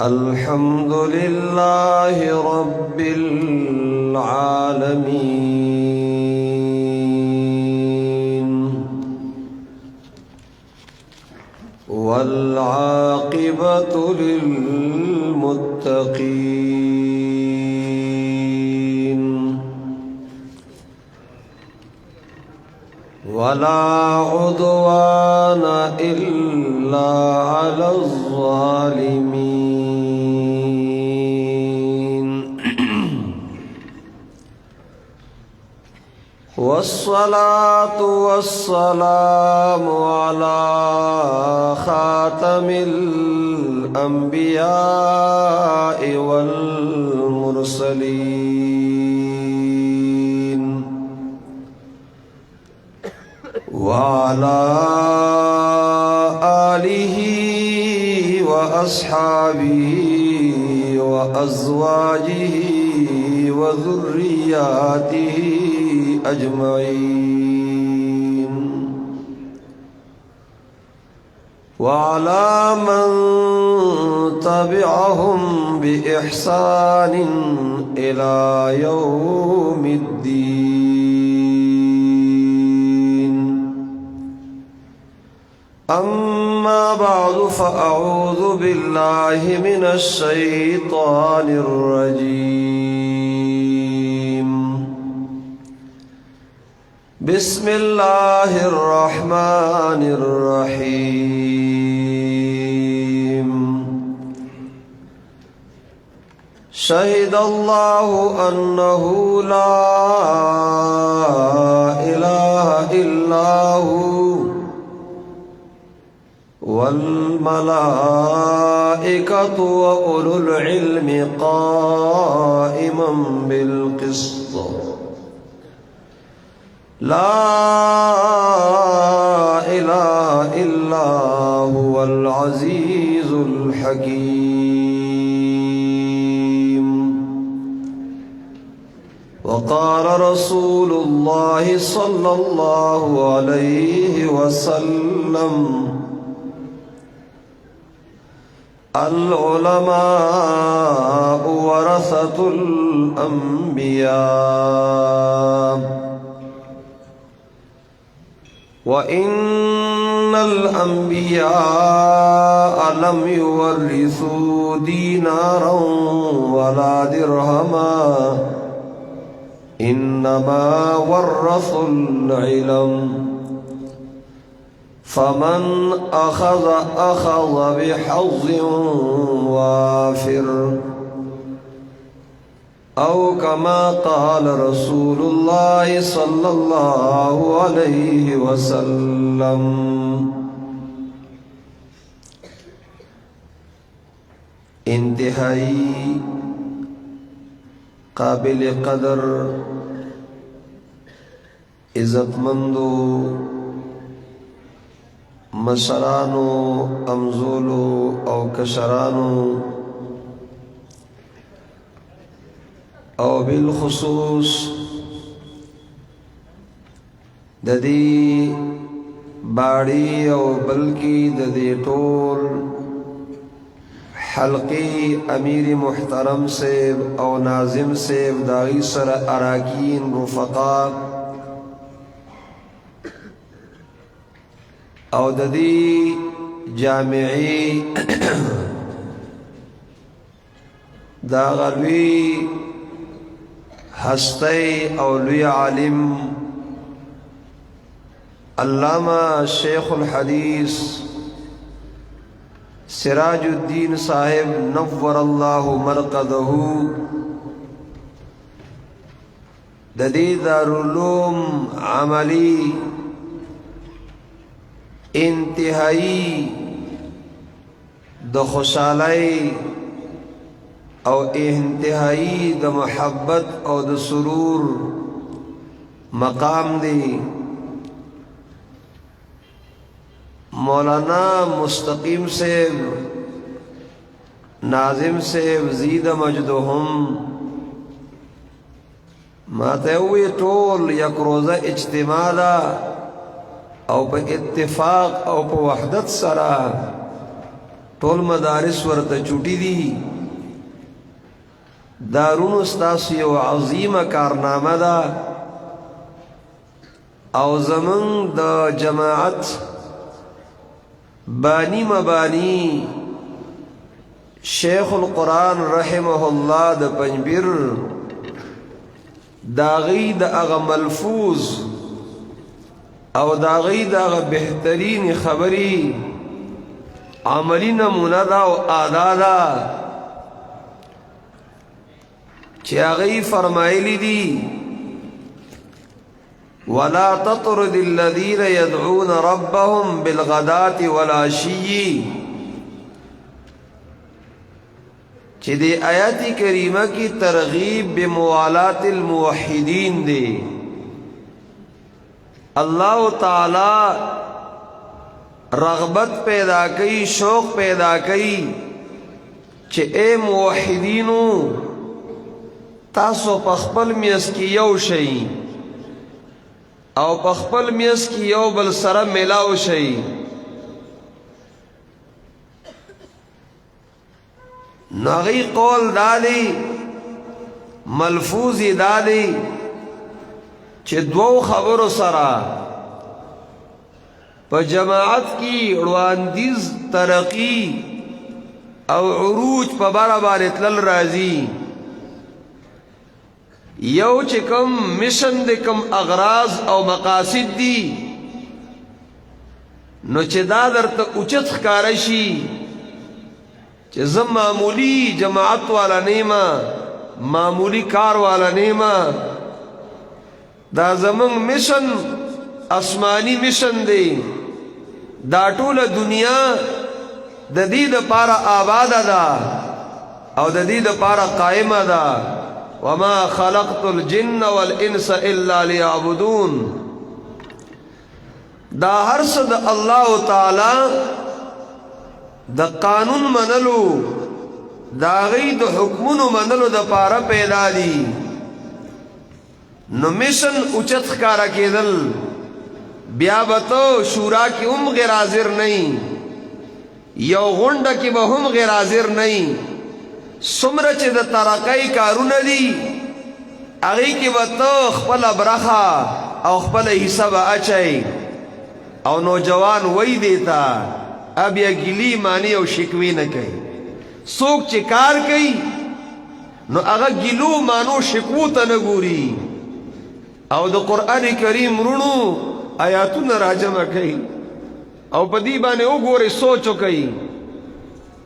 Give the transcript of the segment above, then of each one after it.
الحمد لله رب العالمين والعاقبة للمتقين ولا عدوان إلا على الظالمين والصلاة والسلام على خاتم الأنبياء والمرسلين وعلى آله وأصحابه وأزواجه وذرياته أجمعين وعلى من تبعهم بإحسان إلى يوم الدين. أما بعد فأعوذ بالله من الشيطان الرجيم. بسم الله الرحمن الرحيم. شهد الله أنه لا إله إلا هو والملائكة وأولو العلم قائما بالقسط. لا إله إلا هو العزيز الحكيم. وقال رسول الله صلى الله عليه وسلم: العلماء ورثة الأنبياء وإن الأنبياء لم يورثوا دينارا ولا درهما إنما ورثوا العلم. فمن أخذ بحظ وافر أو كما قال رسول الله صلى الله عليه وسلم. انتہائی قابل قدر عزتمندو مشرانو امزولو او کشرانو او بالخصوص ددی باڑی او بلکی ددی ٹول حلقی امیر محترم سیب او ناظم سیب داغی سر اراکین رفقا او ددی جامعی داغلوی ہستی او لوی عالم علامہ شیخ الحدیث سراج الدین صاحب نور اللہ مرقدہ ددی دارالعلوم عملی انتہائی د خوشحالی او انتہائی د محبت او د سرور مقام دی. مولانا مستقیم صاحب ناظم صاحب زید مجدہم ما ته وی ټول یک روزه اجتماع ده او په اتفاق او په وحدت سره ټول مدارس ورته چوټي دي دارونو ستاسو یو عظیمه کارنامه ده او زمون د جماعت بانی مبانی شیخ القرآن رحمه الله د پنجبیر داغی د اغا ملفوظ او داغی د اغا بہترین خبری عملی نمونه دا او ادا دا چی اغی فرمائلی دی ولا تطرد الذين يدعون ربهم بالغداة والعشي چی دی آیات کریمہ کی ترغیب بموالات الموحدین دی اللہ تعالی رغبت پیدا کی شوق پیدا کی چی اے موحدینو تاسو پخپل میس کی یو شئی او پخپل میس کی یو بل سره ملاو شئی ناغی قول دادی ملفوظی دادی چه دو خبرو سرا پا جماعت کی رواندیز ترقی او عروج پا بارا بارتلل رازی یو چه کم مشن دے کم اغراض او مقاصد دی نو چه دادر تا اچت خکارشی چه زم معمولی جماعت والا نیما معمولی کار والا نیما دا زمن مشن اسمانی مشن دے دا ټول دنیا د دې د پاره آباد ده او د دې د پاره قائم ده وما خلقت الجن والانس الا ليعبدون دا هر څه د الله تعالی د قانون منلو دا غي د حکمونو منلو د پاره پیدا دي نو مشن اوچت ښکارا کېدل بیا بتو شورا کی غیر حاضر نہیں یو غونډه کی به هم غیر حاضر نہیں سمره چې د ترقۍ کارونه دي هغه کې بتو خپل برخه او خپل حساب اچي او نوجوان وای دیتا اب یا گلی مانی او شکوی نه کوي څوک چې کار کوي نو هغه گلو مانو شکوو ته نه ګوري او د قران کریم رونو آیاتونه راجمه کوي او په دې باندې وګوري سوچو کوي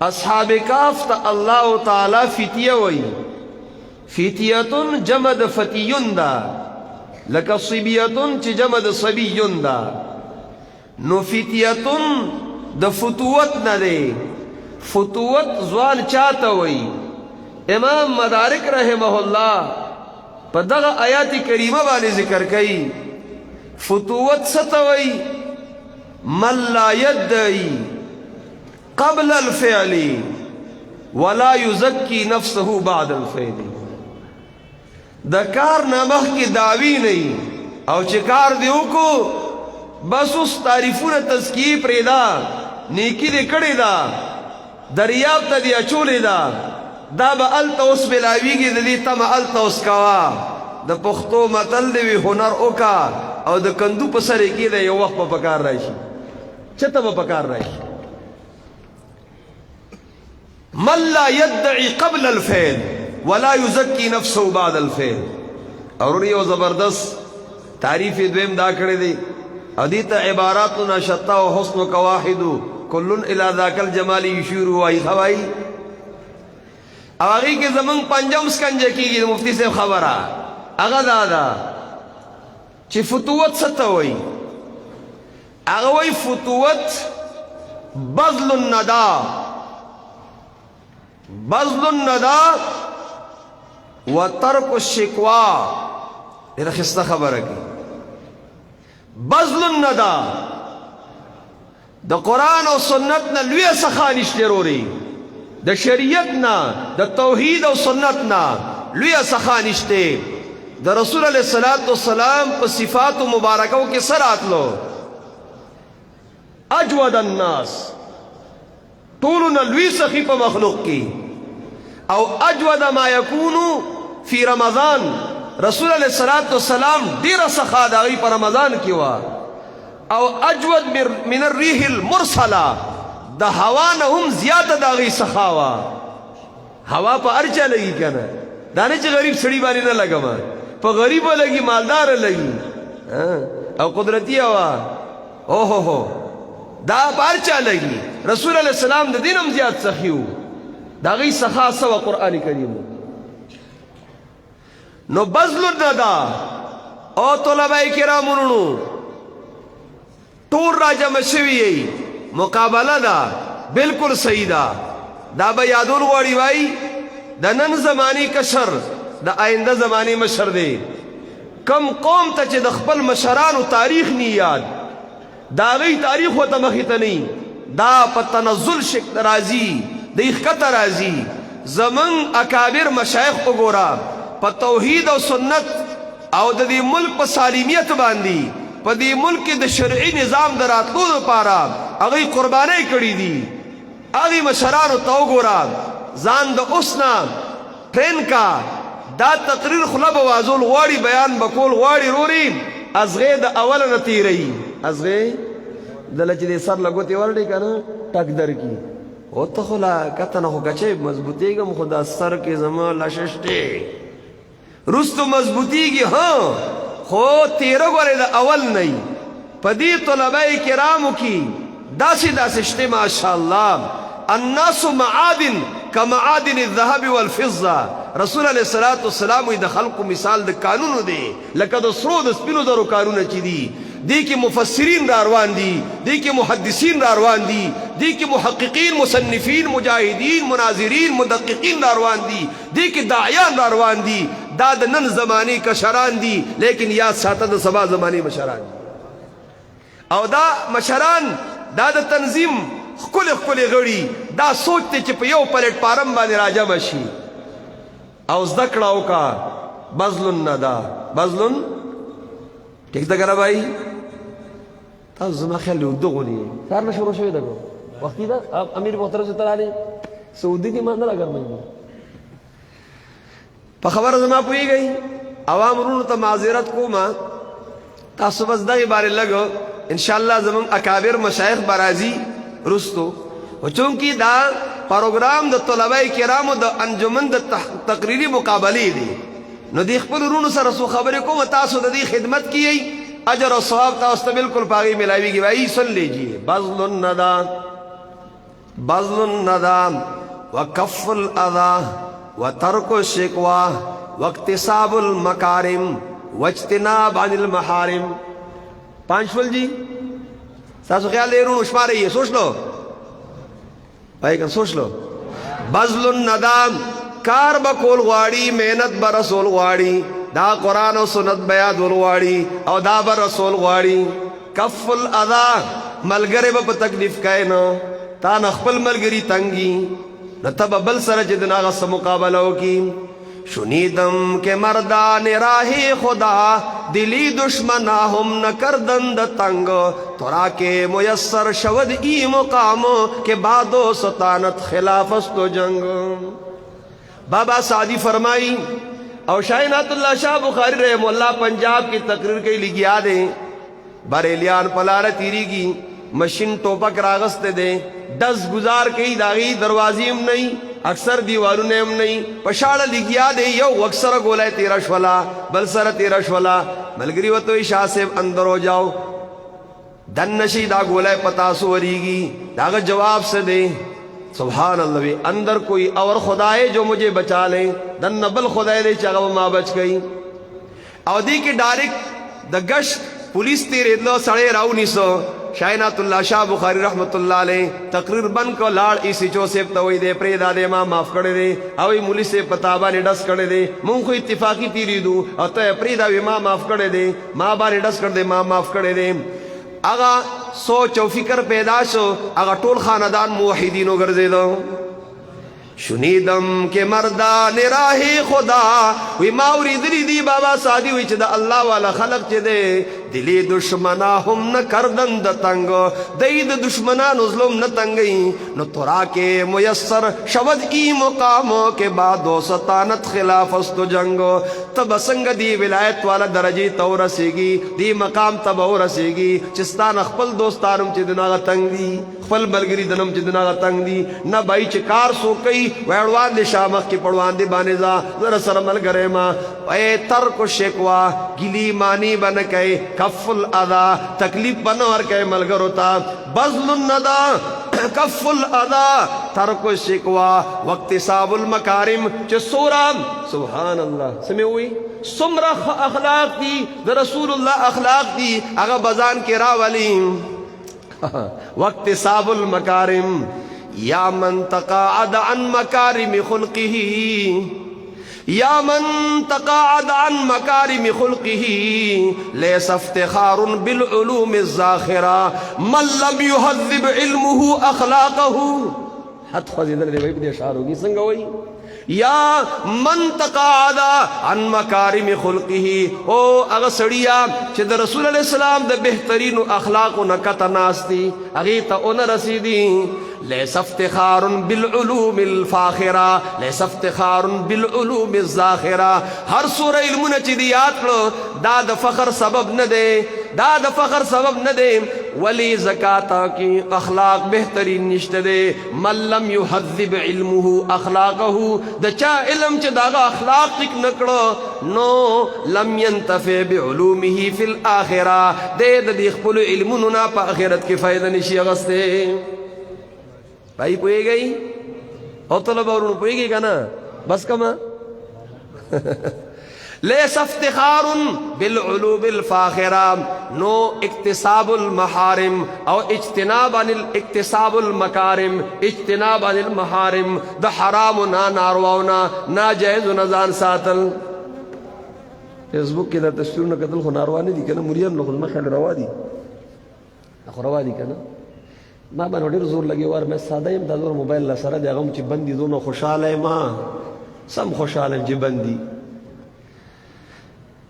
اصحاب کاف ته الله تعالی فتیه وای فتیه جمد فتیون دا لکه صبیه چې جمد صبیون دا نو فتیه د فتوت نه دی فتوت ځوان چاته وای امام مدارک رحمه الله په دغه آیات کریمه باندې ذکر کوي فتوت ستوي من لا يدعي قبل الفعل ولا يزكي نفسه بعد الفعل د کار نامخ کی دعوی نه او چې کار دی وکړو بس اوس تعریفونه تزکیه پرېدا نیکی دې کړې دا دریاب ته دی اچولې دا دا به الته اوس بلاویږي د دې تمه الته اوس کوا د پښتو متل دی هنر وکا او د کندو په سره کې د یو وخت په پکار راشي چته په پکار راشي من لا يدعي قبل الفعل ولا يزكي نفسه بعد الفعل اور یو زبردست تعریف دویم دا کړی دی ادیت عباراتنا شتا و حسن و قواحد کل الى ذاک الجمال یشیر وای خوای اغه کې زمون پنجم سکنجه کیږي مفتی صاحب خبره اغه دادا چې فتوت ستوي اغه وای فتوت بذل الندى وترك الشكوى دغه خسته خبره کی بذل الندى د قران او سنت نه لوی څخه نشته روري د شریعت نه د توحید او سنت نه لوی څخه نشته د رسول علیہ الصلوۃ والسلام په صفات مبارکو کې سراتلو اجود الناس طولنا لوی سخی په مخلوق کې او اجود ما یکون فی رمضان رسول علیہ الصلوۃ والسلام ډیر سخا دغی په رمضان کې وا او اجود من الريح المرسله د هوا نه هم زیاته دغی سخا وا هوا په ارچا لګي کنه دانه چې غریب سړی باندې نه لګما په غریب لګي مالدار لګي او قدرتی هوا او هو دا پارچا لګي رسول الله سلام د دینم زیات سخیو دا غي سخا سو قران کریم نو بذل الندا او طلبه کرامونو ټول راجم شوی مقابله دا بالکل صحیح دا به یادول غواړي وای د نن زمانی کشر د آینده زمانی مشر دی کم قوم ته چې د خپل مشرانو تاریخ نی یاد دا غي تاریخ وته مخې ته نه دا په تنزل شک راضی د اخکته راضی زمن اکابر مشایخ وګورا په توحید او سنت او د دې ملک په سالمیت باندې په دې ملک د شرعي نظام دراتلو لپاره هغه قرباني کړې دي هغه مشرانو ته وګورا ځان د اوسنا ټرین کا دا تقریر خلب وازول غواړي بیان بکول غواړي روري ازغه د اول نه تیری ازغه دلته چې سر لګوتې ورډي کنه ټک در کی او ته خلا کته نه هوګچې مضبوطیږم خدا سر کې زما لاششته رستو مضبوطیږي ها خو تیرو غره د اول نه پدی طلبه کرامو کی داسې شته ماشاءالله الناس معادن كمعادن الذهب والفضه رسول الله صلوات والسلام د خلق مثال د قانون دی لکه د سرو د سپینو درو قانون چي دي دي کې مفسرین را روان دي دي کې محدثین را روان دي دي کې محققین مصنفین مجاهدین مناظرین مدققین را روان دي دي کې داعیان را روان دي دا د نن زمانی کشران دي لیکن یاد ساته د سبا زمانی مشران او دا مشران دا د تنظیم خپل غړي دا سوچ ته چې په یو پلیټ فارم باندې راجم شي او زدکړاو کا بذلن ندا بذلن ٹھیک ده کنه بھائی تاسو زما خیال له دغه دی کار نه شروع شوی دغه وخت دا امیر محترم سے تراله سعودي کې مانه راګرمای په خبر زما پویږي عوام ورونو ته معذرت کوما تاسو بس دغه باره لګو ان شاء الله زمون اکابر مشایخ برازي رستو او چونکی دا پروګرام د طلبه کرامو د انجمن د تقریری مقابله دی نو دی خپل ورونو سره سو خبرې کوم تاسو د دې خدمت کیي اجر او ثواب تاسو ته بالکل پاغي ملاويږي وای سن لیجیے بذل الندى وكف الاذى وترك الشكوى واكتساب المكارم واجتناب عن المحارم پانچول جی تاسو خیال دې ورونو شمارې یې سوچ لو پای کن سوچ لو بذل الندى کار بکول غواړي مهنت بر رسول غواړي دا قران او سنت بیان غواړي او دا بر رسول غواړي کف الاذى ملګری په تکلیف کاینو تا نخپل ملګری تنګي نتب بل سره چې دغه سره مقابله وکي شنیدم که مردان راہ خدا دلی دشمنا هم نکردند تنگ ترا کے میسر شود ای مقام کے بعد و سطانت خلاف است و جنگ بابا سعدی فرمائی اور شاہنات اللہ شاہ بخاری رحم اللہ پنجاب کی تقریر کے لگیا دیں بریلیان پلار تیری کی مشین ٹوپک راغست دے دس گزار کئی داغی دروازیم نہیں اکثر دیواروں نے ہم نہیں پشاڑا لگیا دے یو اکثر گولائے تیرا شولا بل سر تیرا شولا ملگری و تو شاہ سے اندر ہو جاؤ دن نشی دا گولائے پتاسو وریگی داغ جواب سے دے سبحان اللہ اندر کوئی اور خدائے جو مجھے بچا لیں دن نبل خدائے دے چاگا وہ ماں بچ گئی او دی کی ڈائریکٹ دا گشت پولیس تیرے دلو سڑے راو نیسو شاہنات اللہ شاہ بخاری رحمت اللہ علیہ تقریر بن کو لاڑ اسی چو سے توئی دے پریدا دے ماں معاف کرے دے اوی مولی سے پتابا نے ڈس کرے دے مون کو اتفاقی تیری دو او تو پریدا وی ماں معاف کرے دے ماں با نے ڈس کر دے ماں معاف کرے دے اگا سوچ و فکر پیدا شو اگا ټول خاندان موحدینو ګرځیدو شنیدم که مردان راہ خدا وی ماوری دلی دی بابا سادی وی چه دا اللہ والا خلق چه دے دلی دشمنا هم نکردن دا تنگ دی دا دشمنا نظلم نتنگی نو ترا کے میسر شود ای مقامو کے بعدو ستانت خلاف است جنگو تب سنگ دی ولایت والا درجی تو رسیگی دی مقام تب او رسیگی چستان اخپل دوستانم چه دناغ تنگ دی خپل بلگری دنم چه دناغ تنگ دی نا بائی چه کار سو کئی ویڑوان دے شامخ کی پڑوان دے بانیزا ذرا سرمل گرے ماں اے ترک شکوا گلی مانی بن کئے کف الادا تکلیف بنور کئے ملگرو تا بذل الندا کف الادا ترک شکوا واقتصاب المکارم چے سورام سبحان اللہ سمیں ہوئی سمرہ اخلاق دی دا رسول اللہ اخلاق دی اگا بزان کے راولیم واقتصاب المکارم یا من تقاعد عن مکارم خلقه یا من تقاعد عن مکارم خلقه لیس افتخار بالعلوم الزاخرة من لم يهذب علمه اخلاقه حد خوزیدن دے بھائی بدے اشعار ہوگی سنگا ہوئی یا من تقاعد عن مکارم خلقه او اغا سڑیا چھ دا رسول علیہ السلام دا بہترین اخلاق نکت ناستی اغیتا اون رسیدی لیس افتخار بالعلوم الفاخرہ لیس افتخار بالعلوم الزاخرہ ہر سورہ علمنا چی دیات کرو دا دا فخر سبب ندے دا دا فخر سبب ندے ولی زکاة کی اخلاق بہترین نشت دے من لم یحذب علمه اخلاقه دا چا علم چی داغا اخلاق تک نکڑو نو لم ینتفع بعلومه فی الاخرہ دے دا دیخ پلو علمنا پا آخرت کی فائدہ نشی اغسطے بھائی پوئے گئی اور طلبہ اور پوئے گئی کنا بس کما لیس افتخار بالعلوم الفاخرہ نو اکتساب المحارم او اجتناب عن اکتساب المکارم اجتناب عن المحارم دا حرام نا نارواونا نا جائز نزان ساتل فیس بک کی دا تصویر نا قتل خو ناروانی دی کنا مریم لخو ما خیال روا دی اخو روا دی کنا ما باندې ډېر زور لګي وار مې ساده يم د زور موبایل لا سره دغه چې بندي دونه خوشاله ما سم خوشاله چې بندي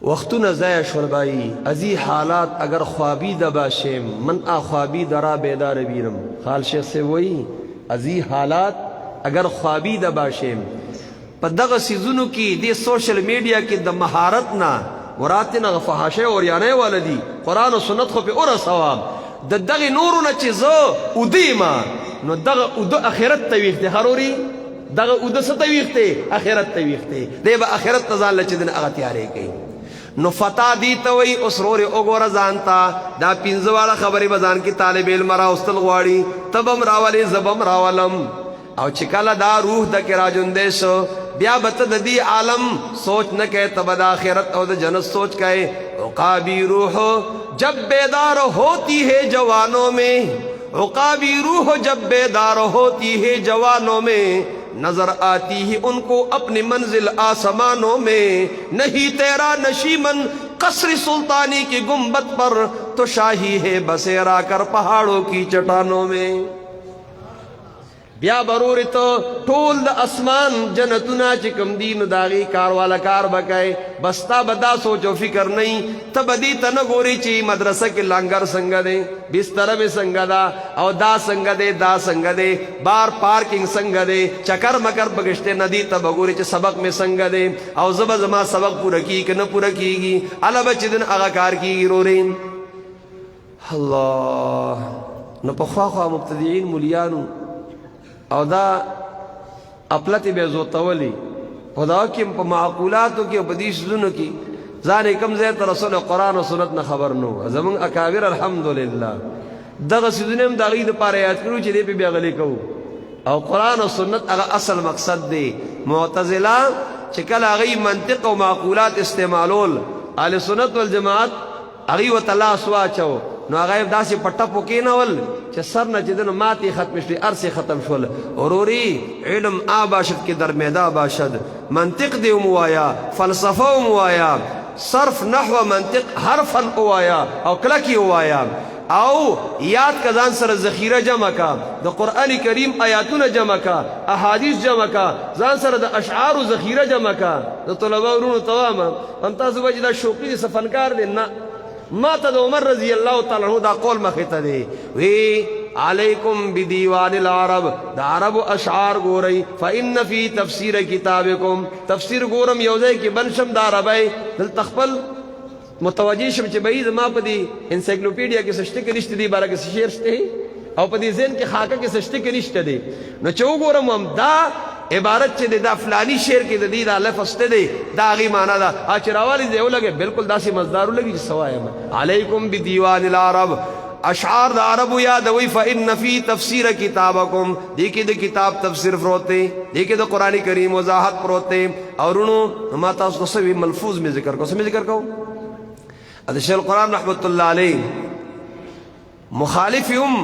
وختونه ضایع شول بای ازي حالات اگر خوابیده باشم من خوابیده را بیدار بینم خال شیخ سے وای ازي حالات اگر خوابیده باشم په دغه سيزونو کې د سوشل میډیا کې د مهارت نه وراتنه فحاشه اور یانه ولدي قران او سنت خو په اور ثواب د دغه نورونه چې زه ودیما نو دغه ود اخرت تویخ ته هروري دغه ود ست تویخ ته اخرت تویخ ته دی به اخرت تزال چې دن هغه تیارې کوي نو فتا دی ته وی اسرور وګوره ځانتا دا پینځواله خبرې بزان کې طالب علم را واستل غواړي تبم راولي زبم راولم او چې کله دا روح د کې راجوندې شو بیا بت د دې عالم سوچ نه کې تب د اخرت او د جنت سوچ کې عقابی روح جب بیدار ہوتی ہے جوانوں میں عقابی روح جب بیدار ہوتی ہے جوانوں میں نظر آتی ہے ان کو اپنی منزل آسمانوں میں نہیں تیرا نشیمن قصر سلطانی کی گنبد پر تو شاہی ہے بسیرا کر پہاڑوں کی چٹانوں میں بیا برور تو ټول د اسمان جنتنا چې کم دین داغي کار والا کار بکای بستا بدا سوچ او فکر نہیں تبدی تن ګوري چې مدرسه کې لنګر څنګه دی بستر به څنګه دا او دا څنګه دی دا څنګه دی بار پارکینګ څنګه دی چکر مکر بغشته ندی ته بګوري چې سبق می څنګه دی او زب زما سبق پورا کی کنه پورا کیږي الا بچدن هغه کار کیږي رورین الله نو په خوا مبتدیین مليانو او دا اپلتی بے زوتولی خدا کم پا معقولاتو کی و پدیش زنو کی زانی کم زیت رسول قرآن و سنت نا خبر نو زمان اکابر الحمدللہ دغا سیدونیم دا غید پار آیات کرو چی دے پی بیغلی کو او قرآن و سنت اگا اصل مقصد دے معتزلہ چکل اغی منطق و معقولات استعمالول آل سنت والجماعت اغی و تلا سوا چو نو غیب داسی پټپو کینول چې سر نه چې دنو ماتی ختم شوی ارسی ختم شول اوروري علم آباشد کې در میدا باشد منطق دی موایا فلسفه موایا صرف نحو منطق حرفا اوایا او کلکی اوایا او یاد کا ځان سره ذخیره جمع کا د قران کریم آیاتونه جمع کا احادیث جمع کا ځان سره د اشعار او ذخیره جمع کا د طلبه ورونو تمام ان تاسو وجه دا شوقي سفنکار دي نه ما ته د عمر رضی الله تعالی عنہ دا قول مخته دی وی علیکم بدیوان العرب دا عرب اشعار ګورئ فإن فی تفسیر کتابکم تفسیر ګورم یوځای کې بنشم دا عربی دل تخپل متوجه شم چې بعید ما په دې انسایکلوپیډیا کې سشته کې نشته دی بارا کې شعر شته او په دې ذهن کې خاکه کې سشته کې نشته دی نو چې وګورم هم دا عبارت چې دا فلانی شعر کې د دې دا لفظ ته دی دا غي معنا دا اچراوالی دی ولګي بالکل داسې مزدار لګي سوایم علیکم بدیوان العرب اشعار دا عربو یادوي فإن فی تفسیر کتابکم دی کې د کتاب تفسیر پروت دی دی کې د قران کریم وضاحت پروت دی اورونو ما تاسو سوي ملفوظ می ذکر کو سمې ذکر کو ادش القرآن رحمت اللہ علیہ مخالفیم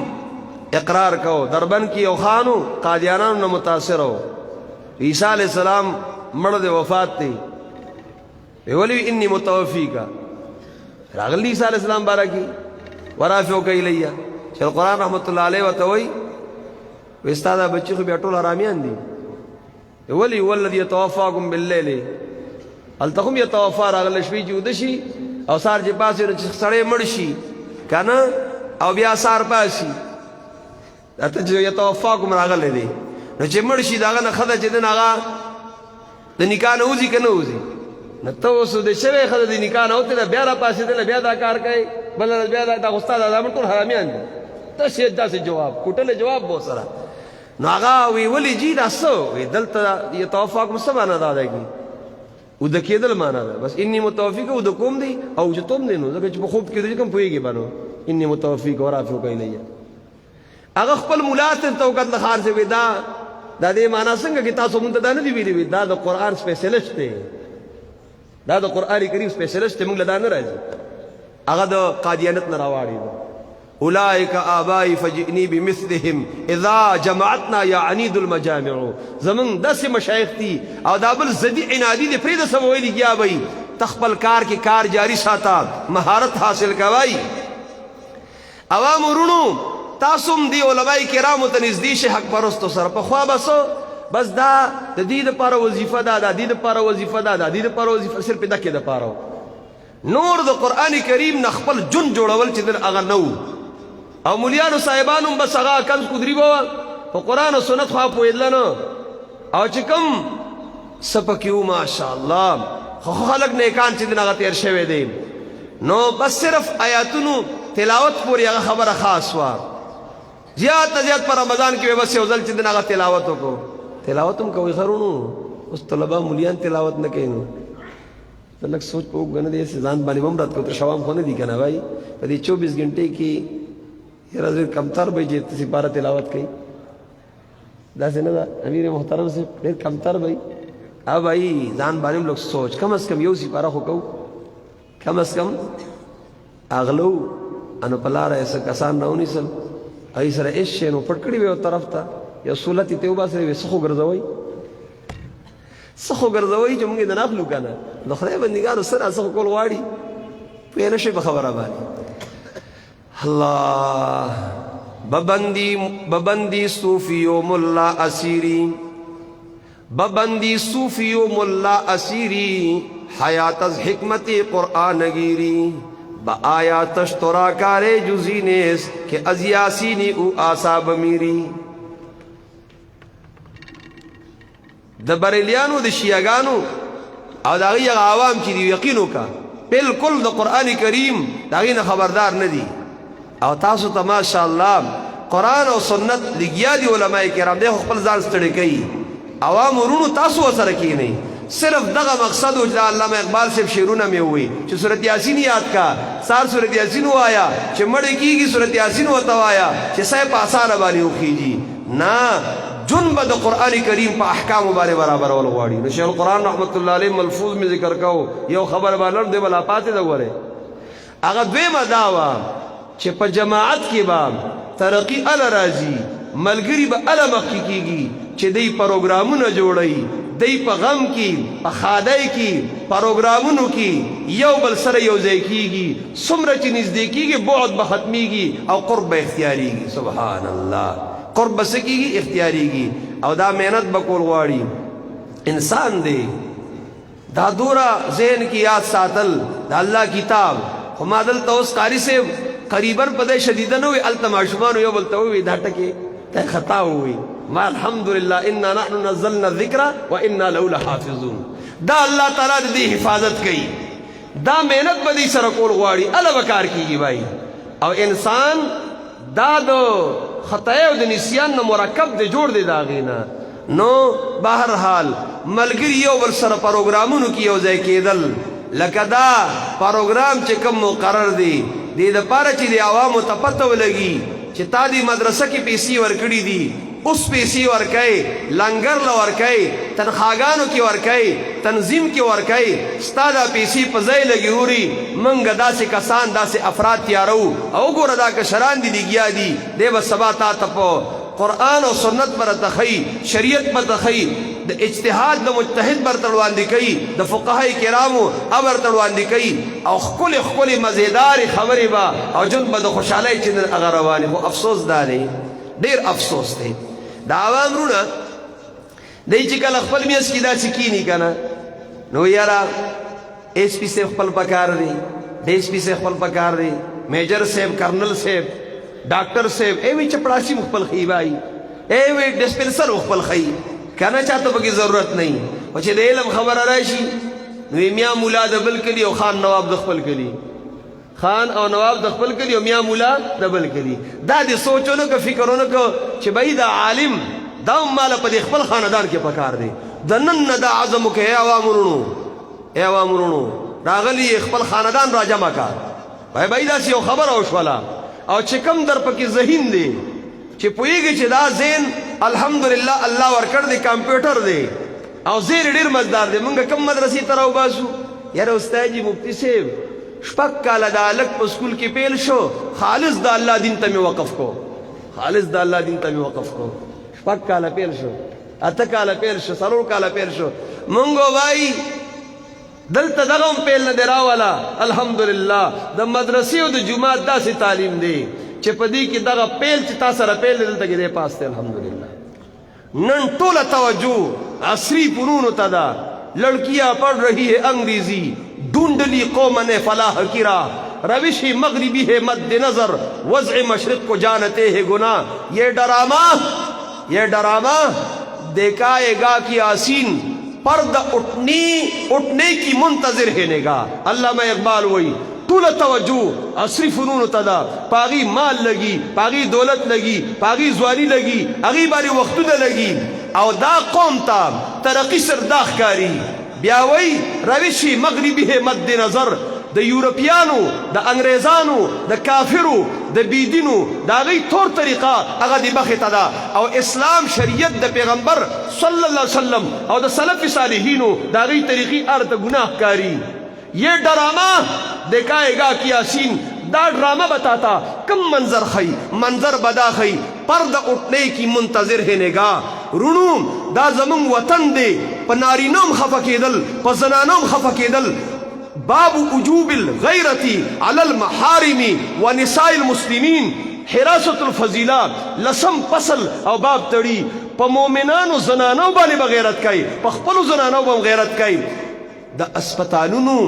اقرار کو دربن کی اوخانو قادیانانو نہ متاثر ہو عیسیٰ علیہ السلام مرد وفات تھی ولی انی متوفی کا راغلی عیسیٰ علیہ السلام بارہ کی ورافیو کئی لیا شیخ قرآن رحمت اللہ علیہ وتوئی وستادا بچی خو بیٹول حرامیان دی ولی والذی یتوفاکم باللیل التقم یتوفا راغل شوی جودشی او سار چې پاسې نو چې سړی مړ شي که نه او بیا سار پاسي اته چې یتوفاکم راغلی دی نو چې مړ شي د هغه نه ښځه چې دی هغه د نکاح نه وځي که نه وځي نو ته اوس د شوی ښځه د نکاح نه وتې بیا را پاسېدله بیا دا کار کوي بله بیا دا استاد دا ټول حرامیان دي تاسې داسې جواب کوټلی جواب به سره نو هغه وی ولې جي دا څه وی دلته یتوفاکم څه معنا دا دی او د کېدل معنا ده بس انی متوفیق او د کوم دی او چې توم دی نو ځکه چې په خوب کې د کوم پوهېږي بنو انی متوفیق ورافیو کوي لیا هغه خپل ملا ته توکت لخار سے دا دا دې معنا څنګه کې تاسو مونږ ته دا نه دی ویلي دا د قرآن سپیشلیسټ دی دا د قرآن کریم سپیشلیسټ موږ له دا نه راځي هغه د قادیانت نه راواړي اولئک آبائی فجئنی بمثلهم اذا جمعتنا یا عنید المجامع زمن دس مشایخ تی او دابل زدی عنادی دی پرید سمویلی گیا بھئی تخپل کار کی کار جاری ساتا مہارت حاصل کوائی عوام رونو تاسم دی علماء کرام تنزدیش حق پرستو سر پخوا بسو بس دا دید پارا وظیفہ دا دید پارا وظیفہ دا دید پارا وظیفہ صرف دکی دا پارا نور دا قرآن کریم نخپل جن جوڑول چی در اغا نو او مولیانو صاحبانو بس هغه کنز قدری بوا په قرآن او سنت خوا پوهېدله نه او چې کوم سپکیو ماشاءالله خو خلک نیکان چې دین هغه تیر شوی دی نو بس صرف آیاتونو تلاوت پورې هغه خبره خاص وه زیات نه زیات په رمضان کې بس یو ځل چې دین هغه تلاوت وکړو تلاوت هم کوي خرونو اوس طلبه مولیان تلاوت نه کوي نو ته لږ سوچ په وګڼه دی ځان باندې هم رات کو تر شوام خو نه دي که نه بھائی په دې 24 घंटे کې یاره ډېر کمتر به چې تاسې پاره تلاوت کوي داسې نه ده امیر محترم سے ډېر کمتر به ها بھائی ځان باندې هم لږ سوچ کم از کم یو سپاره خو کوو کم از کم اغلو انو په لاره څه کسان راونیسل هغوی سره هېڅ شی نو پټ کړي وي یو طرف ته یو سولت یې ته وباسئ ویې څه خو ګرځوئ څه خو ګرځوئ چې موږ یې د نه اخلو که نه د خدای بندګانو څه را څه خو کول غواړي پوه نه شئ په خبره باندې اللہ ببندی صوفیو ملا اسیری ببندی صوفیو ملا اسیری حیات از حکمت قرآن گیری با آیاتش ترا کارے جزینیس کہ از یاسینی او آساب میری د بریلیانو د شیعگانو او دا غی عوام چی دی یقینو کا بالکل د قرآن کریم دا غی خبردار ندی او تاسو ته ماشاءالله قرآن او سنت لګیا دي علماء کرام دی خپل ځان ستړي کوي عوام ورونو تاسو سره کینی صرف دغه مقصد او چې علامه اقبال صاحب شعرونه مې وي چې سورۃ یاسین یاد کا سار سورۃ یاسین وایا چې مړ کیږي سورۃ یاسین وته وایا چې صاحب آسان باندې وخیږي نه جن بد قرآن کریم په احکام باندې برابر ول غواړي نو شیخ القرآن رحمت الله علیه ملفوظ می ذکر کو یو خبر باندې دی بلا پاتې دا غوره هغه دویمه داوا چې په جماعت کې به ترقی ال راځي ملګری به ال مخ کیږي چې دی پروګرامونه جوړي دی په غم کی په خادای کی پروګرامونو کی یو بل سره یو ځای کیږي څومره چې نږدې کیږي بعد به ختمیږي او قرب به اختیاریږي سبحان الله قرب به څه کیږي اختیاریږي او دا محنت به کول غواړي انسان دی دا دورا ذهن کی یاد ساتل دا الله کتاب خو ما دلته اوس قاری صاحب قریبا په دې شدیده نه وي الته ماشومانو یو بل ته وي دا ټکې ته خطا وي ما الحمدلله انا نحن نزلنا الذکر وانا له لحافظون دا الله تعالی دې حفاظت کوي دا محنت به دې سره کول غواړي الله به کار کیږي بھائی او انسان دا د خطا او د نسیان نه مرکب دی جوړ دی دا غینا نو بهر حال ملګری یو بل سره پروګرامونو کې یو ځای کېدل لکه دا پروګرام چې کوم مقرر دی دې دپاره چې د عوامو ته پته ولګي چې تا دې مدرسه کې پیسې ورکړي دي اوس پیسې ورکوي لنګر له ورکوي تنخواګانو کې ورکوي تنظیم کې ورکوي ستا دا پیسې په ځای لګي وړي موږ داسې کسان داسې افراد تیارو او وګوره دا کشران دي لګیا دي دی به سبا تا ته په قرآن او سنت پر تخی شریعت پر تخی د اجتهاد د مجتهد بر تړواندې کوي د فقهای کرامو ابر تړواندې کوي او خپل مزیدار خبرې با او جون به د خوشحالۍ چې هغه روانې خو افسوس دا دی ډېر افسوس دی د عوام رونه دی چې کله خپل میز کې داسې کیني که نه نو یاره ایس پي صاحب خپل پکار دی ډي ایس پي صاحب خپل پکار دی میجر صاحب کرنل صاحب ډاکټر صاحب ایوي چپړاسي خپل خي بھائی ایوي ډسپنسر خپل خي کنه چاته بګي ضرورت نه او چې د علم خبره راشي نو میا مولا د بل کلی او خان نواب د خپل کلی خان او نواب د خپل کلی او میا مولا د بل کلی دا دې سوچونو که فکرونو که چې بای دا عالم دا مال په خپل خاندان کې پکار دی د نن نه دا عزم کې ای اوامرونو راغلی خپل خاندان را جمع کا بای دا یو خبر او شولا او چې کم در پکې ذهین دی چې پوهیږي چې دا ذهن الحمدلله الله ورکړ دی کمپیوټر دی او زیر ډیر مزدار دی مونږ کم مدرسې ته راوباسو یاره استاد جي مفتی صاحب شپږ کاله د الګ په سکول کې پیل شو خالص د الله دین ته مې وقف کو شپږ کاله پیل شو اته کاله پیل شو څلور کاله پیل شو مونږ وای دلته دغه هم پیل نه دی راوله الحمدلله د مدرسې او د جومات داسې تعلیم دی چې په دې کې دغه پیل چې تا سره پیل دی دلته کې دی پاس دی الحمدلله نن ټوله توجه عصري فنونو ته ده لڑکیاں پڑھ رہی ہے انگریزی ڈھونڈ لی قوم نے فلاح کی راہ روش مغربی ہے مد نظر وضع مشرق کو جانتے ہیں گناہ یہ ڈرامہ دیکھائے گا کہ آسین پرد اٹھنے کی منتظر ہے نگاہ علامہ اقبال وہی طول توجہ عصری فنون تدا پاغی مال لگی پاغی دولت لگی پاغی زوانی لگی اغی باری وقتو دا لگی او دا قوم تا ترقی سرداخ کاری بیاوی روشی مغربی ہے مد نظر د یورپیانو د انګریزانو د کافرو د بيدینو دا غي تور طریقه هغه دی مخه تدا او اسلام شریعت د پیغمبر صلی الله علیه وسلم او د سلف صالحینو دا غي طریقې ارته گناہ کاری یہ ڈرامہ دکھائے گا کہ یاسین دا ڈرامہ بتاتا کم منظر خی منظر بدا خی پرد اٹھنے کی منتظر ہے نگاہ رونو دا زمون وطن دے پا نارینوم خفا کیدل پا زنانوم خفا کیدل باب وجوب الغیرتی علی المحارم ونساء المسلمین حراست الفضیلات لسم فصل او باب تڑی پا مومنانو زنانو بانے بغیرت کئی پا خپلو زنانو بام غیرت کئی دا اسپتالونو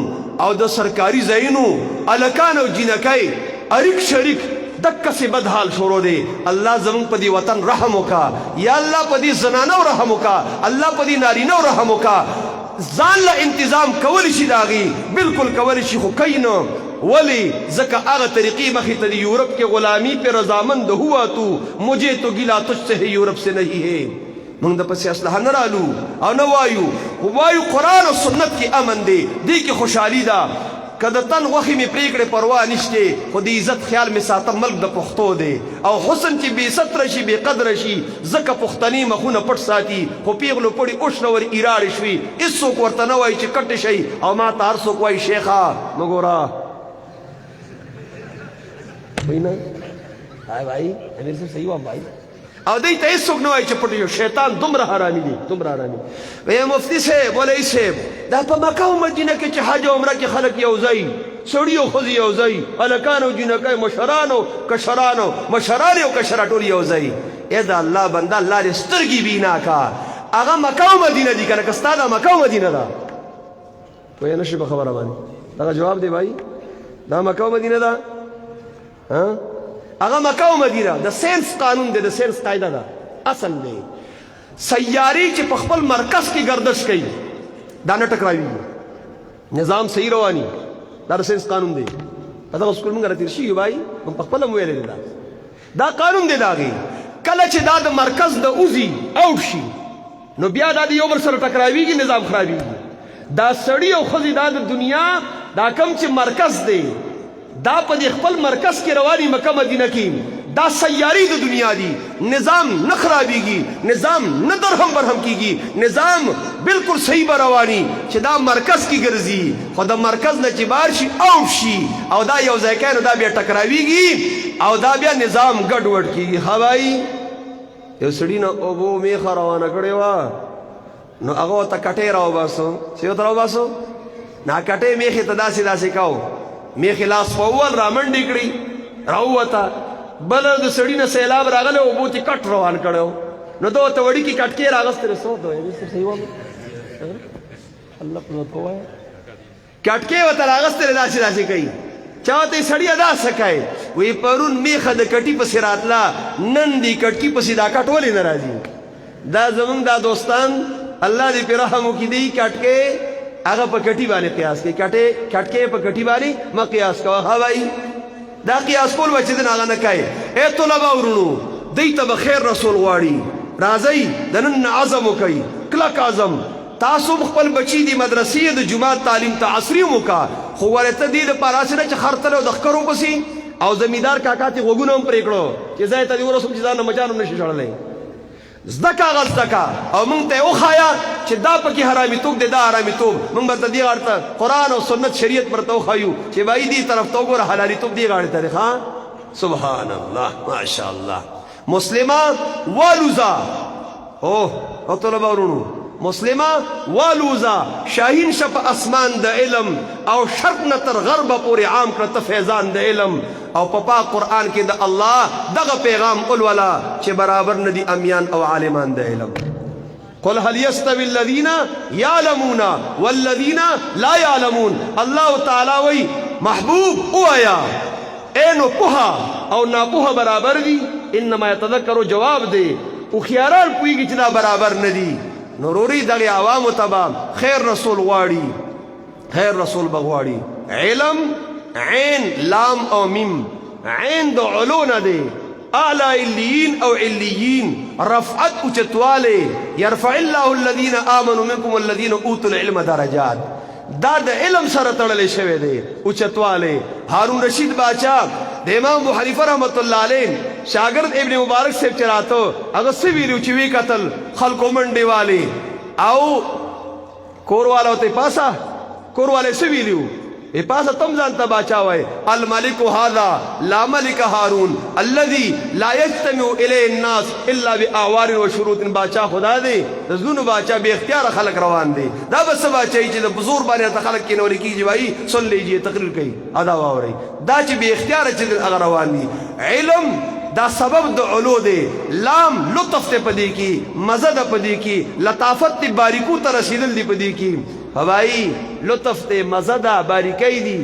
او دا سرکاری زینو الکان او جنکای اریک شریک دکا سے بدحال شروع دے اللہ زمون پا دی وطن رحمو کا یا اللہ پا دی زنانو رحمو کا اللہ پا دی نارینو رحمو کا زان لا انتظام کولی داغی بالکل کولی خو کئینو ولی زکا آغا طریقی مخی تا دی یورپ کے غلامی پہ رضامند ہوا تو مجھے تو گلا تجھ سے ہے یورپ سے نہیں ہے منگ دا پسی اسلحہ نرالو او نوایو وایو قرآن و سنت کی امن دے دی کی خوشحالی دا کدا تن وخی میں پریکڑے پرواہ نشتے خود عزت خیال میں ساتا ملک دا پختو دے او حسن چی بے ست رشی بے قدر رشی زکا پختنی مخون پٹ ساتی خو پیغلو پڑی اشنور ایرار شوی اس سوک ورطنوائی چی کٹ شئی او ما تار سوک وائی شیخا مگورا بھائی نا آئے بھائی امیر سے صحیح ہوا بھائی او دې ته هیڅوک نه وایي چې پټ یو شیطان دومره حرامي دی دومره حرامي. وی مفتی صاحب مولوي صاحب دا په مکه او مدینه کې چې حج او عمره کې خلک یو ځای سړي او ښځې یو ځای هلکان او جینکۍ مشران او کشران او مشران او کشره ټول یو ځای. ای د الله بنده الله دې سترګې بینا کا هغه مکه او مدینه دي که نه که ستا دا مکه او مدینه ده پوهې نه شي په خبره باندې دغه جواب دی بھائی دا مکه او مدینه ده هغه مکه او مدینه د ساينس قانون دی د ساينس قاعده ده اصل دی سیارې چې په خپل مرکز کې گردش کوي دا نه ټکراوي نظام صحیح رواني دا د ساينس قانون دی دا سکول موږ راته شي بھائی موږ په خپل ویل دي دا قانون دی داغي کله چې دا د مرکز د اوزي اوټ شي نو بیا دا د یو بل سره ټکراويږي نظام خرابيږي. دا سړی او ښځې دا د دنیا دا کم چې مرکز دی دا په دې خپل مرکز کې رواني مکه مدینه کې دا سیارې د دنیا دي نظام نه خرابيږي نظام نه درهم برهم کیږي نظام بالکل صحیح به رواني چې دا مرکز کې ګرځي خو د مرکز نه چې بار شي او شي او دا یو ځای کې نو دا بیا ټکراويږي او دا بیا نظام ګډوډ کیږي. هواي یو سړی نه اوبو میخه روانه کړې وه نو هغه ته کټې راوباسو چې ورته راوباسو نا کټې میخې ته داسې داسې کوو میخې لاس په اول رامنډې کړي راووته بله د سړي نه سیلاب راغلی اوبو ته کټ روان کړی نو ده ورته وړیکې کټکې راغستې څه کټکې ورته راغستې داسې داسې کوي چا ورته سړي ادا څه کوي وایي پرون میخه د کټي پسې راتله نن دې کټکي پسې دا کټ ولې نه راځي. دا زمونږ دا دوستان الله دې پرې رحم وکړي دی کټکې هغه په کټي باندې قیاس کوي کټکې په کټي باندې ما قیاس کوه. ها بھائی دا قیاس کول وچې دین هغه نه کوي. اے طلبه ورونو دوی ته به خیر رسول غواړي راځئ د نن عزم وکئ کلک عزم تاسو خپل بچی دی مدرسې د جماعت تعلیم ته عصري وکا خو ورته دی د پاراسه نه چې خرتل او د خکرو پسې او زمیدار کاکا ته وګونو هم پرې کړو چې ځای ته دی ورسوم چې ځان مچانو نشي شړلای زدکا غلطکا او مونږ ته وخایا چې دا پکې حرامي توب دی دا حرامي توب مونږ به دې غاړه قرآن او سنت شریعت پرته وخایو چې بای دې طرف ته وګوره حلالي توب دی غاړه ته ښا سبحان الله ماشاء الله. مسلمه والوزا او طلبه ورونو مسلمه والوزا شاهین شپ اسمان د علم او شرق نه تر غرب پورې عام کړه ته فیضان د علم او پاک قرآن کې د الله دغه پیغام قل ولا چې برابر ندي امیان او عالمان د علم. قل هل يستوي الذين يعلمون والذين لا يعلمون. الله تعالی وی محبوب اویا اینو پوها او ناپوها برابر دي انما يتذكر جواب دی او خياران پویږي چې دا برابر ندي. نوروري دغه عوام تبا خیر رسول غواړي خیر رسول بغواړي علم عين لام او ميم عين د علونه دي اعلى عليين او عليين رفعت اوچتواله يرفع الله الذين امنوا منكم والذين اوتوا العلم درجات دا د علم سره تړلې شوی دی اوچتواله. هارون رشید باچا د امام ابو حنیفه رحمت الله علیه شاگرد ابن مبارک سے چراته هغه سی ویلو چې وی قتل خلکو منډي والے او کورواله ته پاسا کورواله سی ویلو ای پاسا تم ځان ته باچا وای الملك هذا لا ملك هارون الذي لا يجتمع اليه الناس الا باعوار وشروط. باچا خدا دی زونو باچا به اختیار خلق روان دی دا بس باچا چې د بزرگ باندې خلق کې نور کیږي وای سن لیجیے تقریر کوي ادا واوري دا چې به اختیار چې هغه روان دي. علم دا سبب د علو دی لام لطف ته پدې کی مزه ده پدې کی لطافت ته باریکو ته رسیدل دی پدې کی هوائی لطف تے مزدہ باریکی دی.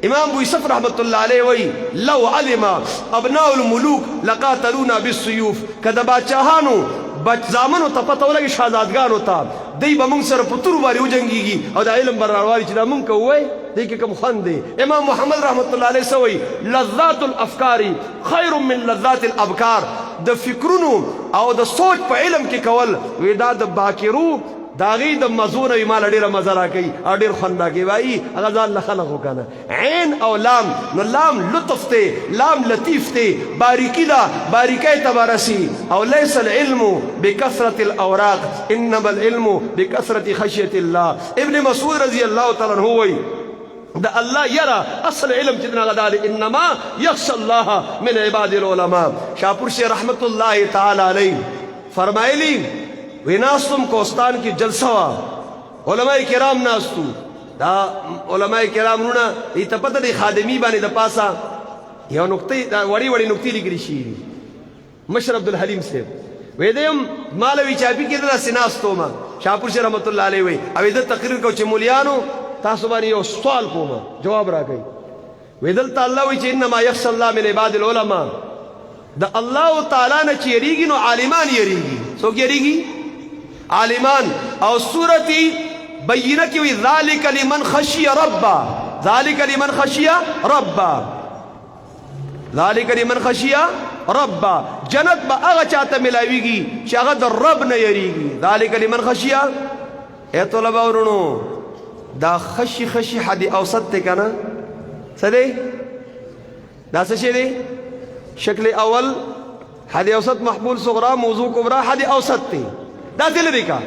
امام ابو یوسف رحمت اللہ علیہ وی لو علم ابناء الملوک لقاتلونا بالسیوف کدا باچاہانو زامنو تا پتہ ولگی شہزادگانو تا دی با منگ سر پتر باری ہو جنگی گی او دا علم براروالی چی دا منگ کا ہوئے دی کہ کم خند دے. امام محمد رحمت اللہ علیہ سوئی لذات الافکاری خیر من لذات الابکار دا فکرونو او دا سوچ پا علم کی کول وی دا باکرو داغی د مزون ایمال ډیره مزه راکوي او ډیر خوند راکوي وایي هغه ځان له خلقو کنه عین او لام نو لام لطف ته لام لطیف ته باریکی ده باریکی ته برسي او لیس العلم بکثرة الاوراق انما العلم بکثرة خشیة الله. ابن مسعود رضی الله تعالی عنہ وایي دا الله یرا اصل علم چدنا غدار انما یخشى الله من عباد العلماء. شاپور سے رحمت اللہ تعالی علیہ فرمائلی ویناستم کوستان کی جلسہ علماء کرام ناستو دا علماء کرام نونا ایتا پتہ دی خادمی بانی دا پاسا یو نکتی دا وڑی وڑی نکتی لگری شیری مشر عبدالحلیم سے ویدیم مالوی چاپی کی دا سناستو ما شاپور سے رحمت اللہ علیہ وی اویدہ تقریر کو چھ مولیانو تاسو باندې یو سوال کوم جواب راکړئ ویدلته الله وی چې انما یخشى الله من عباد العلماء د الله تعالی نه چې یریږي نو عالمان یریږي څوک یریږي عالمان او سورتی بینه کې وی ذالک لمن خشی ربا ذالک لمن خشی ربا ذالک لمن خشی ربا جنت به هغه چاته ملاویږي چې هغه د رب نه یریږي ذالک لمن خشی اے طلبه ورونو دا خشی خشی حد اوسط تے کنا سدے دا سشے دے شکل اول حد اوسط محبول صغرا موضوع کبرا حد اوسط تے دا تے لری کا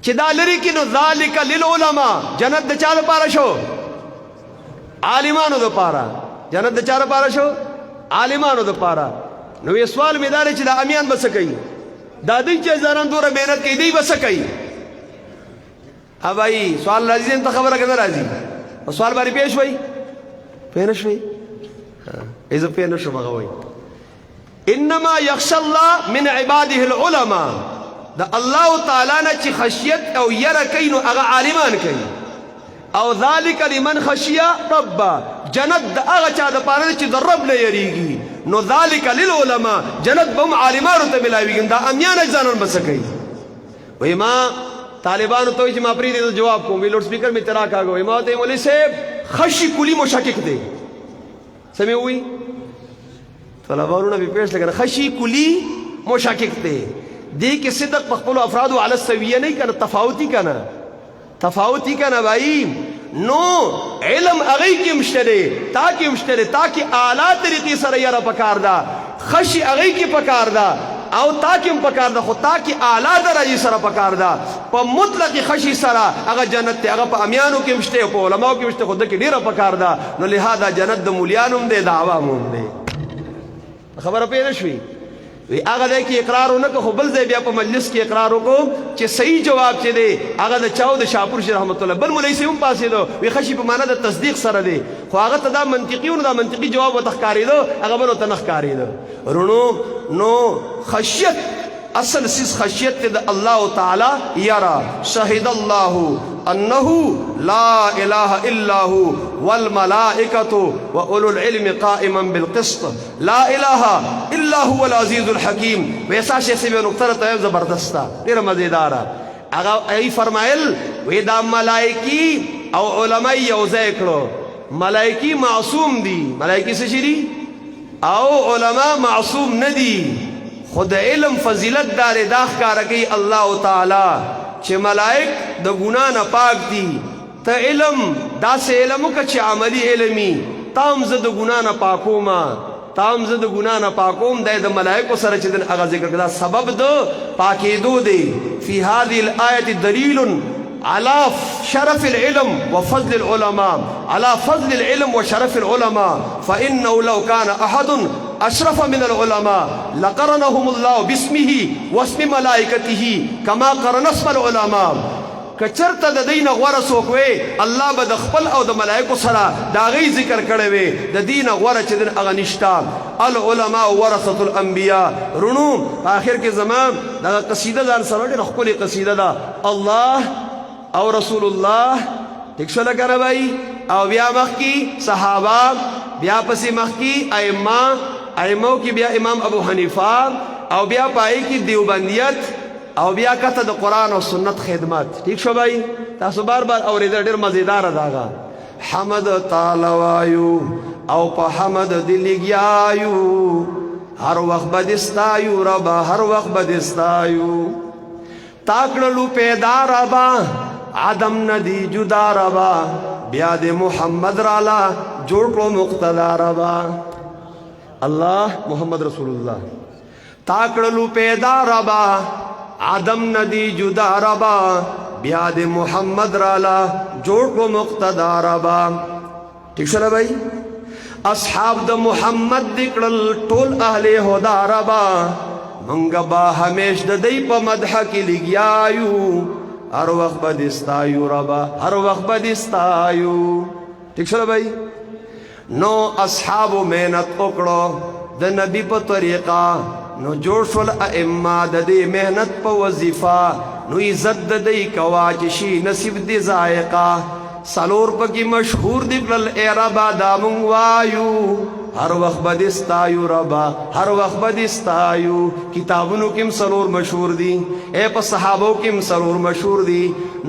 چی دا لری کی نو ذالک للعلماء جنت دا چار پارا شو عالمانو دا پارا جنت دا چار پارا شو عالمانو دا پارا نو یہ سوال میں دارے چی دا امیان بسکئی دا دی چی زاران دورا محنت کی دی بسکئی ابائی سوال راضی انت خبر کنا راضی سوال باری پیش ہوئی پینش ہوئی ایزا پینش مغوئی انما یخشى الله من عباده العلماء دا اللہ تعالی نا چی خشیت او یر کئی نو اغا عالمان کئی او ذالک لمن خشی ربا جنت دا اغا چا دا پانا چی دا رب نا یریگی نو ذالک للعلماء جنت بهم عالمانو تا ملاویگی دا امیان اجزانون بسکی وی ما طالبانو تو جی ما پریدی تو جواب کو لوڈ سپیکر میں تراک آگو امام تے مولی سے خشی کلی مشکک دے سمجھ ہوئی طلبانو نبی پیش لگنا خشی کلی مشکک دے دے کہ صدق بخبلو افرادو علی السویہ نہیں کنا تفاوتی کنا بھائی نو علم اغی کی مشترے تاکہ اعلیٰ طریقی سر یرا پکار دا خشی اغی کی پکار دا او تاکیم پکار دا خود تاکی اعلیٰ درجی سر پکار دا پا مطلق خشی سر اگا جنت تے اگا پا امیانو کی مشتے پا علماء کی مشتے خود دکی دیر پکار دا نو لہذا جنت دا مولیانم دے دا عوامم دے خبر پیدشوی وی آگا دے کی اقرارو نکا خو بل دے بیا پا مجلس کی اقرارو کو چے صحیح جواب چے دے آگا دا چاو دا شاپور شی رحمت اللہ بل ملیسی ہم پاسی دو وی خشی پا مانا دا تصدیق سر دے خو آگا تا دا منطقیون دا منطقی جواب و تخکاری دو آگا بلو تنخکاری دو رونو نو خشیت اصل سیز خشیت دا اللہ تعالی یرا شہد اللہ انہو لا الہ الا ہو والملائکت واولو العلم قائما بالقسط لا الہ الا هو العزیز الحکیم ویسا شیخ سے بھی نکتر تو زبردستا دیر مزیدارا ای فرمائل ویدا ملائکی او علماء یوزے کرو ملائکی معصوم دی ملائکی سے شری او علماء معصوم ندی خود علم فضیلت دار داخ کا رکی اللہ تعالی چھ ملائک دا گناہ نا پاک دی تا علم دا سے علمو کا چھ عملی علمی تام زد گناہ نا پاکوما تام زد گناہ نا پاکوم دا دا ملائکو سر چھ دن اغا ذکر کدا سبب دا پاکی دو دے فی هذه الآیت دلیل على شرف العلم وفضل العلماء على فضل العلم وشرف العلماء فإنه لو كان أحد أشرف من العلماء لقرنهم الله باسمه واسم ملائكته كما قرن اسم العلماء کچرت د دین غوړه سوکوي الله به د خپل او د ملائکو سره دا غي ذکر کړي وي د دین غوړه چې دن اغه نشتا العلماء ورثه الانبیاء رونو اخر کې زمان دا قصیده ځان سره ډېر خپل قصیده ده الله او رسول الله ٹھیک شو لگا بھائی او بیا مخ کی صحابہ بیا پسی مخ کی ائمہ کی بیا امام ابو حنیفہ او بیا پائی کی دیوبندیت او بیا کته د قرآن و سنت خدمت ٹھیک شو بھائی تاسو بار بار اوریدل ډیر مزیدار داغا حمد تعالی وایو او په حمد دلګیایو هر وخت بدستایو ربا هر وخت بدستایو تاکړلو پیدا ربا عدم ندی جدا ربا بیا د محمد رالا جوړ کړو مقتدا ربا الله محمد رسول الله تاکړلو پیدا ربا عدم ندی جدا ربا بیا د محمد رالا جوړ کو مقتدا ربا ٹھیک شو بھائی اصحاب د محمد دکړل ټول اهل هدا ربا منګ با همیش د دی په مدح کې لګیایو هر وخت بدستایو ربا هر وخت بدستایو ٹھیک شو بھائی نو اصحاب محنت وکړو د نبی په طریقہ نو جوړ شول ائمه د دې محنت په وظیفه نو عزت د دې کوا چې شي نصیب دې ذائقه سالور پکی مشهور دکلل اے ربا دامون وایو ہر وقت بدستایو ربا ہر وقت بدستایو کتابونو کم سالور مشهور دی اے پا صحابو کم سالور مشهور دی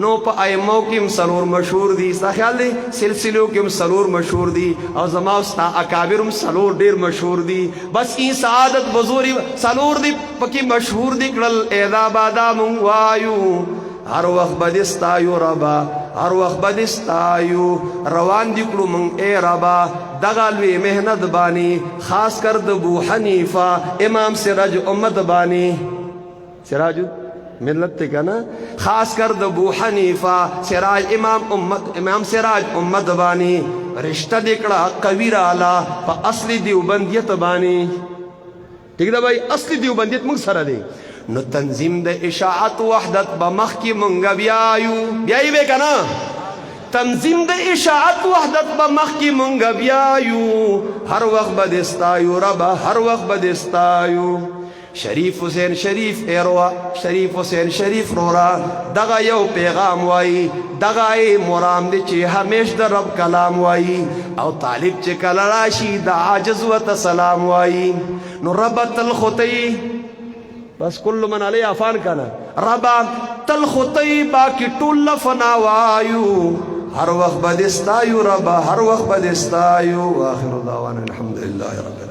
نو پا ائمو کم سالور مشهور دی ستا خیال دی سلسلو کم سالور مشهور دی او زماو ستا اکابرم سالور دیر مشهور دی بس این سعادت بزوری سالور دی پکی مشهور دکلل اے ربا دامون وایو ہر وقت بدستایو ربا ہر وقت بدستایو روان دکلو من اے ربا دغالوی محنت بانی خاص کر دبو حنیفہ امام سراج امت بانی سراج ملت تکا نا خاص کر دبو حنیفہ سراج امام سراج امت بانی رشتہ دکڑا قوی رالا پا اصلی دیوبندیت بانی ٹھیک دا بھائی اصلی دیوبندیت منگ سرا دے نو تنظیم د اشاعت وحدت بمخ کی منگا بیایو بیائی بے کنا تنظیم د اشاعت وحدت بمخ کی منگا بیایو ہر وقت بدستایو ربا ہر وقت بدستایو شریف حسین شریف ایروا شریف حسین شریف رورا دغا یو پیغام وائی دغا ای مرام دی چی ہمیش در رب کلام وائی او طالب چی کلراشی دا عاجز و تسلام وائی نو رب تلخطی بس کل من علی افان کنا ربا تلخطی باکی ٹول فنا وایو ہر وقت بدستایو ربا ہر وقت بدستایو آخر دعوانا الحمدللہ رب